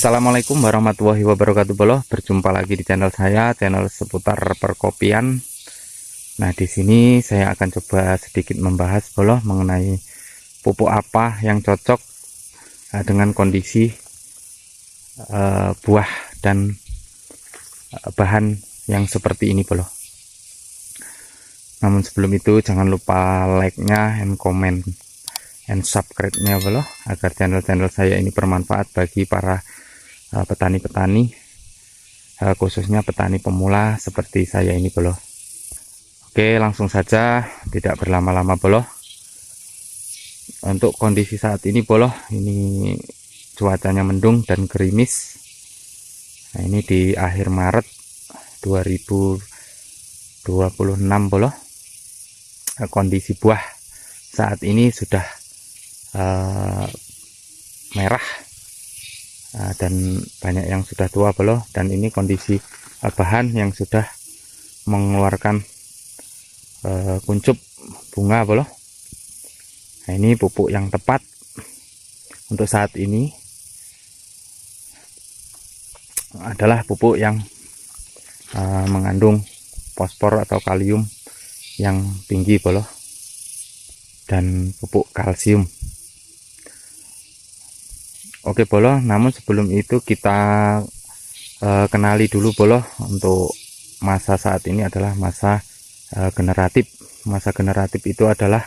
Assalamualaikum warahmatullahi wabarakatuh bolo. Berjumpa lagi di channel saya, channel seputar perkopian. Nah, di sini saya akan coba sedikit membahas bolo mengenai pupuk apa yang cocok dengan kondisi buah dan bahan yang seperti ini bolo. Namun sebelum itu jangan lupa like-nya and comment and subscribe-nya bolo, agar channel-channel saya ini bermanfaat bagi para petani-petani, khususnya petani pemula seperti saya ini bolo. Oke, langsung saja tidak berlama-lama bolo. Untuk kondisi saat ini bolo, ini cuacanya mendung dan gerimis. Nah, ini di akhir Maret 2026 bolo. Kondisi buah saat ini sudah merah dan banyak yang sudah tua bolo, dan ini kondisi bahan yang sudah mengeluarkan kuncup bunga bolo. Nah, ini pupuk yang tepat untuk saat ini adalah pupuk yang mengandung fosfor atau kalium yang tinggi bolo, dan pupuk kalsium. Oke bolo, namun sebelum itu kita kenali dulu bolo. Untuk masa saat ini adalah masa generatif. Masa generatif itu adalah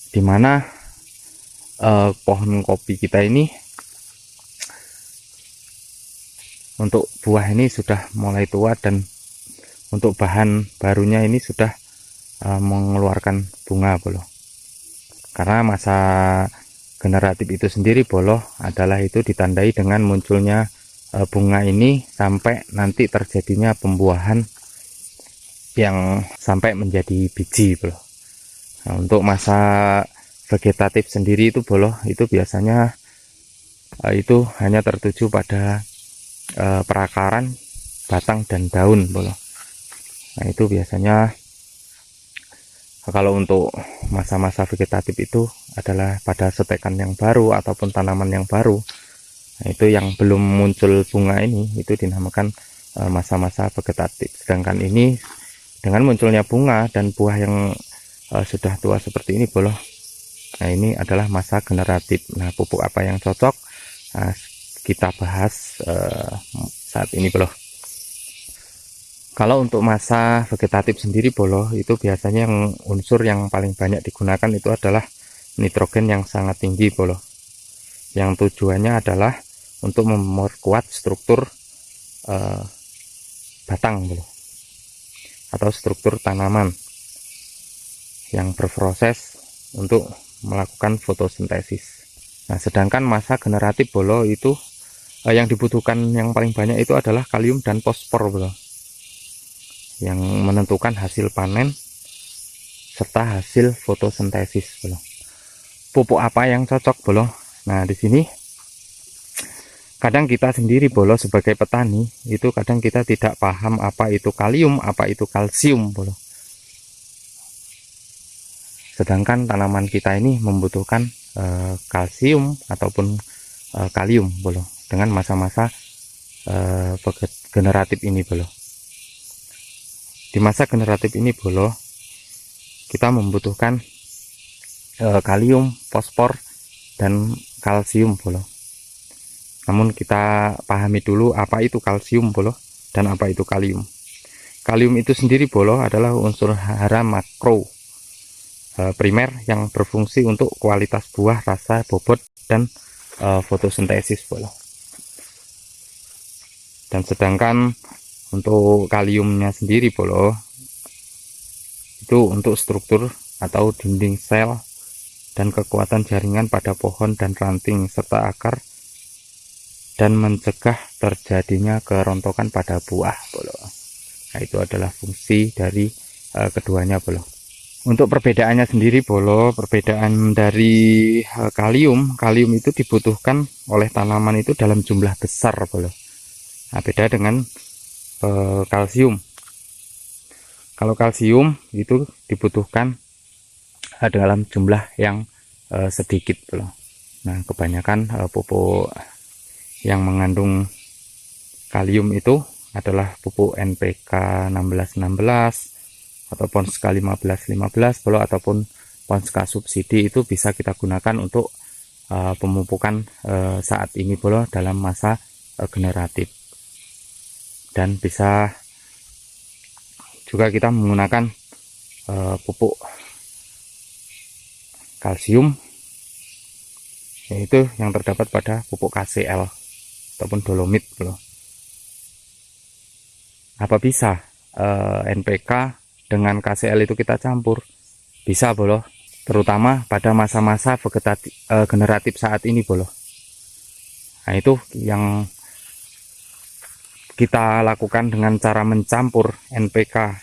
dimana pohon kopi kita ini untuk buah ini sudah mulai tua, dan untuk bahan barunya ini sudah mengeluarkan bunga bolo. Karena masa generatif itu sendiri bolo adalah itu ditandai dengan munculnya bunga ini sampai nanti terjadinya pembuahan yang sampai menjadi biji bolo. Nah, untuk masa vegetatif sendiri itu bolo, itu biasanya itu hanya tertuju pada perakaran batang dan daun bolo. Nah, itu biasanya kalau untuk masa-masa vegetatif itu adalah pada setekan yang baru ataupun tanaman yang baru. Nah, itu yang belum muncul bunga ini itu dinamakan masa-masa vegetatif. Sedangkan ini dengan munculnya bunga dan buah yang sudah tua seperti ini bolo, nah ini adalah masa generatif. Nah, pupuk apa yang cocok kita bahas saat ini bolo. Kalau untuk masa vegetatif sendiri bolo, itu biasanya yang unsur yang paling banyak digunakan itu adalah nitrogen yang sangat tinggi bolo, yang tujuannya adalah untuk memperkuat struktur batang bolo, atau struktur tanaman yang berproses untuk melakukan fotosintesis. Nah, sedangkan masa generatif bolo itu yang dibutuhkan yang paling banyak itu adalah kalium dan fosfor bolo, yang menentukan hasil panen serta hasil fotosintesis bolo. Pupuk apa yang cocok bolo? Nah, di sini kadang kita sendiri bolo sebagai petani itu kadang kita tidak paham apa itu kalium, apa itu kalsium bolo. Sedangkan tanaman kita ini membutuhkan kalsium ataupun kalium bolo dengan masa-masa generatif ini bolo. Di masa generatif ini bolo, kita membutuhkan kalium, fosfor, dan kalsium bolo. Namun kita pahami dulu apa itu kalsium bolo dan apa itu kalium. Kalium itu sendiri bolo adalah unsur hara makro primer yang berfungsi untuk kualitas buah, rasa, bobot, dan fotosintesis bolo. Dan sedangkan untuk kaliumnya sendiri bolo, itu untuk struktur atau dinding sel dan kekuatan jaringan pada pohon dan ranting serta akar, dan mencegah terjadinya kerontokan pada buah bolo. Nah, itu adalah fungsi dari keduanya bolo. Untuk perbedaannya sendiri bolo, perbedaan dari kalium itu dibutuhkan oleh tanaman itu dalam jumlah besar bolo. Nah, beda dengan kalsium. Kalau kalsium itu dibutuhkan dalam jumlah yang sedikit bolo. Nah, kebanyakan pupuk yang mengandung kalium itu adalah pupuk NPK 1616 atau Ponska 1515 bolo, ataupun Ponska subsidi. Itu bisa kita gunakan untuk pemupukan saat ini bolo dalam masa generatif. Dan bisa juga kita menggunakan pupuk kalsium, yaitu yang terdapat pada pupuk KCl ataupun dolomit bro. Apa bisa NPK dengan KCl itu kita campur? Bisa bro, terutama pada masa-masa generatif saat ini bro. Nah itu yang kita lakukan dengan cara mencampur NPK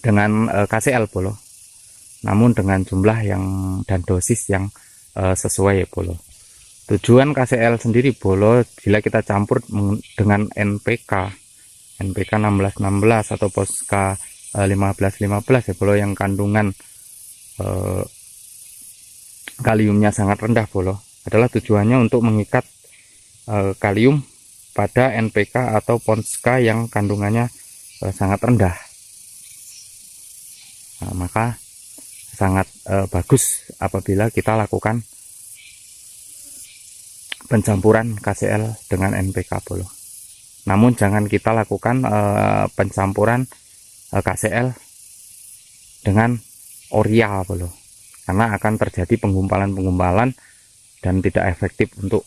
dengan KCl bro, namun dengan jumlah yang dan dosis yang sesuai ya bolo. Tujuan KCl sendiri bolo, bila kita campur dengan NPK 1616 atau Ponska 1515 ya bolo, yang kandungan kaliumnya sangat rendah bolo, adalah tujuannya untuk mengikat kalium pada NPK atau Ponska yang kandungannya sangat rendah. Nah, maka sangat bagus apabila kita lakukan pencampuran KCl dengan NPK bolo. Namun jangan kita lakukan pencampuran KCl dengan urea bolo, karena akan terjadi penggumpalan-penggumpalan dan tidak efektif untuk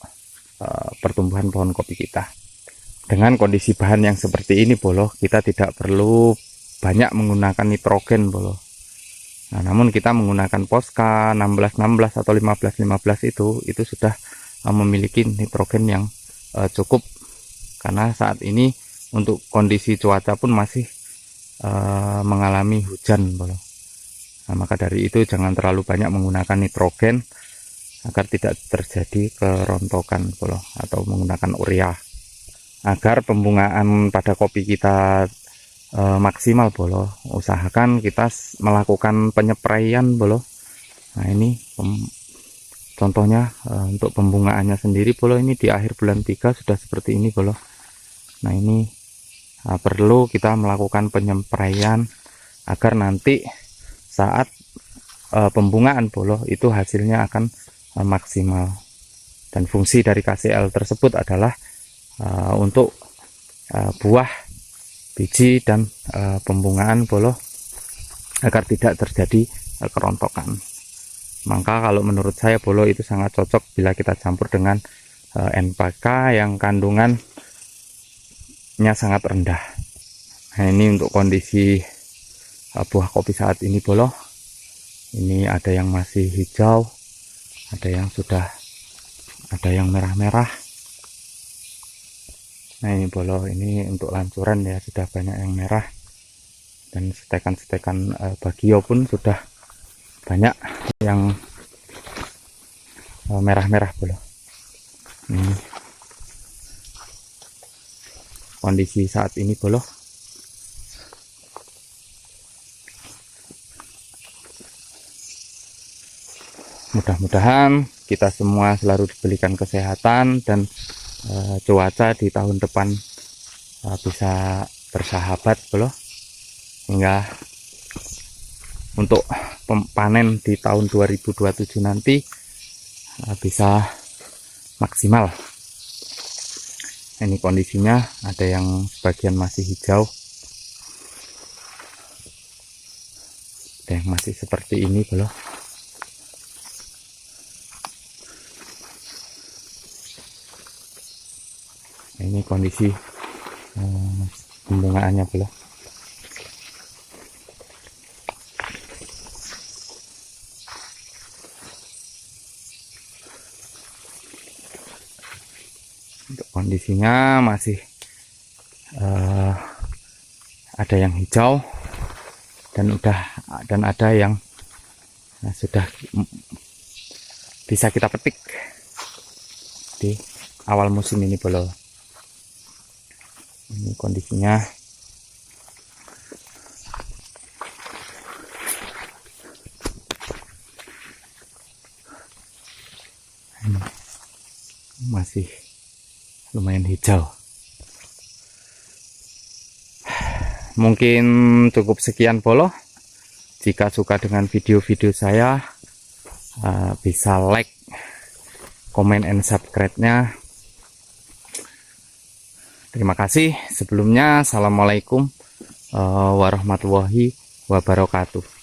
pertumbuhan pohon kopi kita. Dengan kondisi bahan yang seperti ini bolo, kita tidak perlu banyak menggunakan nitrogen bolo. Nah, namun kita menggunakan Ponska 1616 atau 1515 itu sudah memiliki nitrogen yang cukup, karena saat ini untuk kondisi cuaca pun masih mengalami hujan bolo. Nah, maka dari itu jangan terlalu banyak menggunakan nitrogen agar tidak terjadi kerontokan bolo, atau menggunakan urea agar pembungaan pada kopi kita maksimal bolo. Usahakan kita melakukan penyepraian bolo. Nah ini contohnya untuk pembungaannya sendiri bolo, ini di akhir bulan 3 sudah seperti ini bolo. Nah ini perlu kita melakukan penyepraian agar nanti saat pembungaan bolo itu hasilnya akan maksimal. Dan fungsi dari KCl tersebut adalah untuk buah, biji, dan pembungaan bolo agar tidak terjadi kerontokan. Maka kalau menurut saya bolo itu sangat cocok bila kita campur dengan NPK yang kandungannya sangat rendah. Nah ini untuk kondisi buah kopi saat ini bolo. Ini ada yang masih hijau, ada yang merah-merah. Nah ini bolo, ini untuk lancuran ya sudah banyak yang merah, dan setekan-setekan bagio pun sudah banyak yang merah-merah bolo. Ini kondisi saat ini bolo. Mudah-mudahan kita semua selalu diberikan kesehatan dan cuaca di tahun depan bisa bersahabat bolo, hingga untuk panen di tahun 2027 nanti bisa maksimal. Ini kondisinya ada yang sebagian masih hijau, ada yang masih seperti ini bolo. Ini kondisi pembungaannya bolo. Untuk kondisinya masih ada yang hijau dan ada yang sudah bisa kita petik di awal musim ini bolo. Ini kondisinya. Ini masih lumayan hijau. Mungkin cukup sekian polo. Jika suka dengan video-video saya, bisa like, comment, and subscribe-nya. Terima kasih sebelumnya. Assalamualaikum warahmatullahi wabarakatuh.